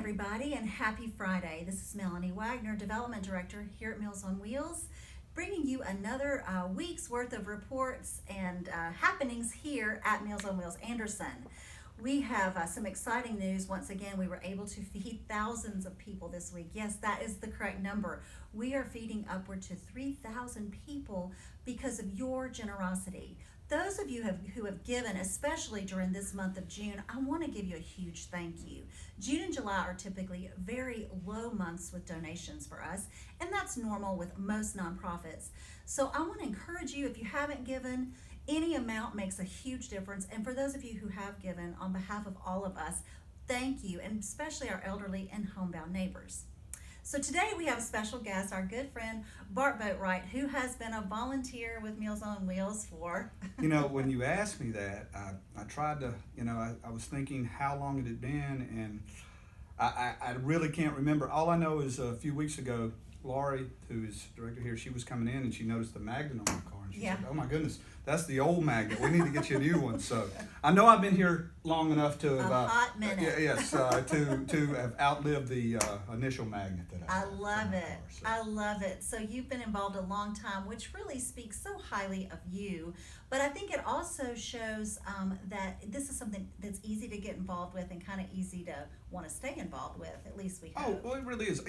everybody, and happy Friday. This is Melanie Wagner, Development Director here at Meals on Wheels, bringing you another week's worth of reports and happenings here at Meals on Wheels Anderson. We have some exciting news. Once again, we were able to feed thousands of people this week. Yes, that is the correct number. We are feeding upward to 3,000 people because of your generosity. Those of you who have given, especially during this month of June, I want to give you a huge thank you. June and July are typically very low months with donations for us, and that's normal with most nonprofits. So I want to encourage you, if you haven't given, any amount makes a huge difference. And for those of you who have given, on behalf of all of us, thank you, and especially our elderly and homebound neighbors. So today we have a special guest, our good friend Bart Boatwright, who has been a volunteer with Meals on Wheels for... When you asked me that, I tried to, I was thinking how long it had been, and I really can't remember. All I know is a few weeks ago, Laurie, who is director here, she was coming in and she noticed the magnet on my car, and she said, "Oh my goodness, that's the old magnet. We need to get you a new one." So I know I've been here long enough to have a hot minute. To have outlived the initial magnet that I had. I love it. Car, so. I love it. So you've been involved a long time, which really speaks so highly of you. But I think it also shows that this is something that's easy to get involved with and kind of easy to want to stay involved with. At least we hope. Oh, well, it really is.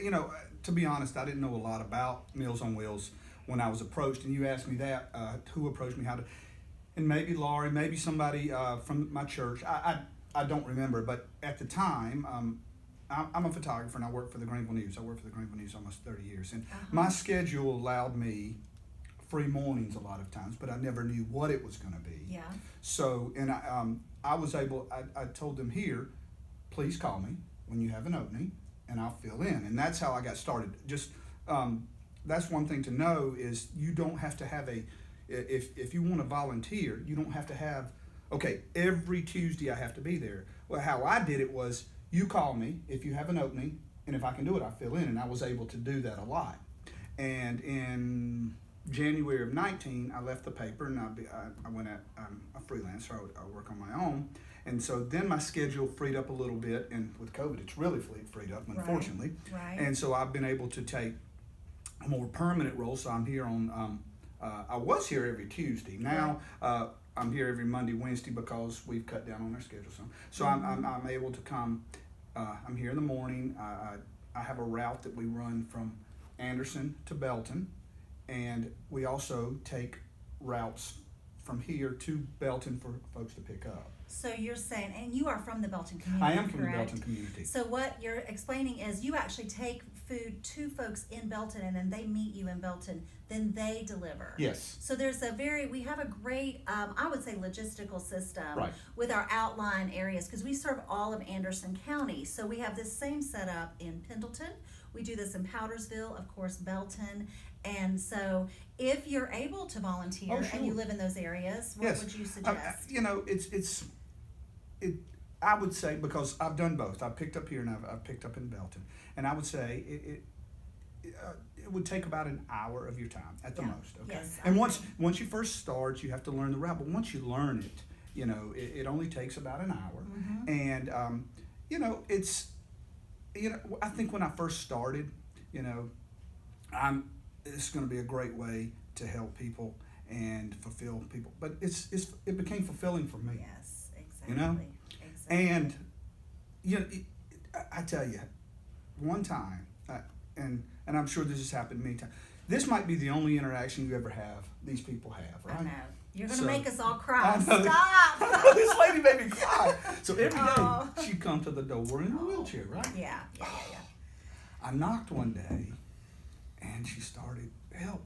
To be honest, I didn't know a lot about Meals on Wheels when I was approached, and you asked me that, who approached me, how to, and maybe Laurie, maybe somebody from my church. I don't remember, but at the time, I'm a photographer and I work for the Greenville News. I worked for the Greenville News almost 30 years, and my schedule allowed me free mornings a lot of times, but I never knew what it was going to be. Yeah. So, and I was able, I told them here, please call me when you have an opening and I'll fill in. And that's how I got started. Just, that's one thing to know is you don't have to have if you want to volunteer, you don't have to have, okay, every Tuesday I have to be there. Well, how I did it was you call me if you have an opening, and if I can do it, I fill in. And I was able to do that a lot. And in January of 19, I left the paper and I went at, I'm a freelancer, I work on my own. And so then my schedule freed up a little bit, and with COVID, it's really freed up, unfortunately. Right. And so I've been able to take a more permanent role. So I'm here on, I was here every Tuesday. Now I'm here every Monday, Wednesday, because we've cut down on our schedule some. So I'm able to come, I'm here in the morning. I have a route that we run from Anderson to Belton. And we also take routes from here to Belton for folks to pick up. So you're saying, and you are from the Belton community, I am from correct? the Belton community. So what you're explaining is you actually take food to folks in Belton, and then they meet you in Belton, then they deliver. Yes. So we have a great, I would say, logistical system Right. with our outlying areas, because we serve all of Anderson County. So we have this same setup in Pendleton. We do this in Powdersville, of course, Belton. And so if you're able to volunteer and you live in those areas, what would you suggest? I would say, because I've done both. I've picked up here and I've picked up in Belton. And I would say it would take about an hour of your time at the most. Okay. Yes, and once you first start, you have to learn the route. But once you learn it, it only takes about an hour. And I think when I first started, it's going to be a great way to help people and fulfill people. But it became fulfilling for me. Yes, exactly. And I tell you, one time, and I'm sure this has happened many times. This might be the only interaction you ever have. These people have, right? I know. You're going to make us all cry. I know. Stop! This lady made me cry. So every day she'd come to the door in a wheelchair, right? Yeah. I knocked one day, and she started, help,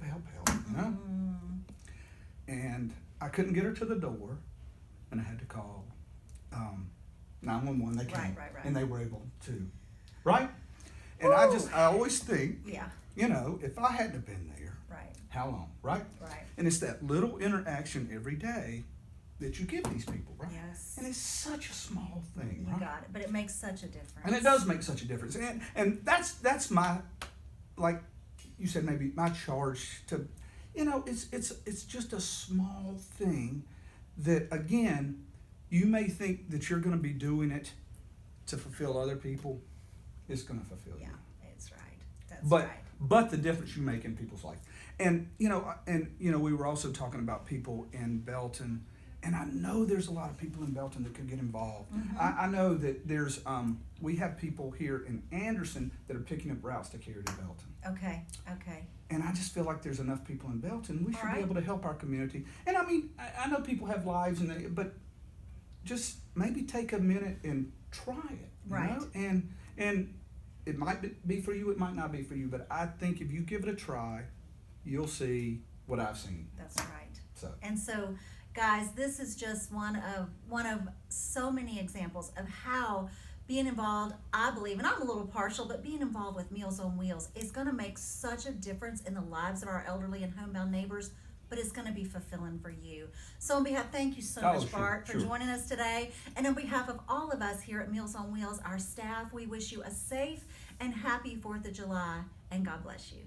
And I couldn't get her to the door, and I had to call 911. They came, Right. and they were able to, right? And I always think, if I hadn't have been there, how long, right? Right. And it's that little interaction every day that you give these people, right? Yes. And it's such a small thing, You right? got it, but it makes such a difference. And it does make such a difference. And that's my, like you said, maybe my charge to, it's just a small thing that, again, you may think that you're going to be doing it to fulfill other people. it's going to fulfill Yeah, you. it's right. That's But right. but the difference you make in people's life, and we were also talking about people in Belton, and I know there's a lot of people in Belton that could get involved. I know that there's we have people here in Anderson that are picking up routes to carry to Belton. Okay. And I just feel like there's enough people in Belton. We should right. be able to help our community. And I mean, I know people have lives, but just maybe take a minute and try it. You Right. know? And it might be for you, it might not be for you. But I think if you give it a try, you'll see what I've seen. That's right. So And so, guys, this is just one of so many examples of how being involved, I believe, and I'm a little partial, but being involved with Meals on Wheels is going to make such a difference in the lives of our elderly and homebound neighbors, but it's going to be fulfilling for you. So on behalf, thank you so much, sure, Bart, for sure. joining us today. And on behalf of all of us here at Meals on Wheels, our staff, we wish you a safe and happy 4th of July, and God bless you.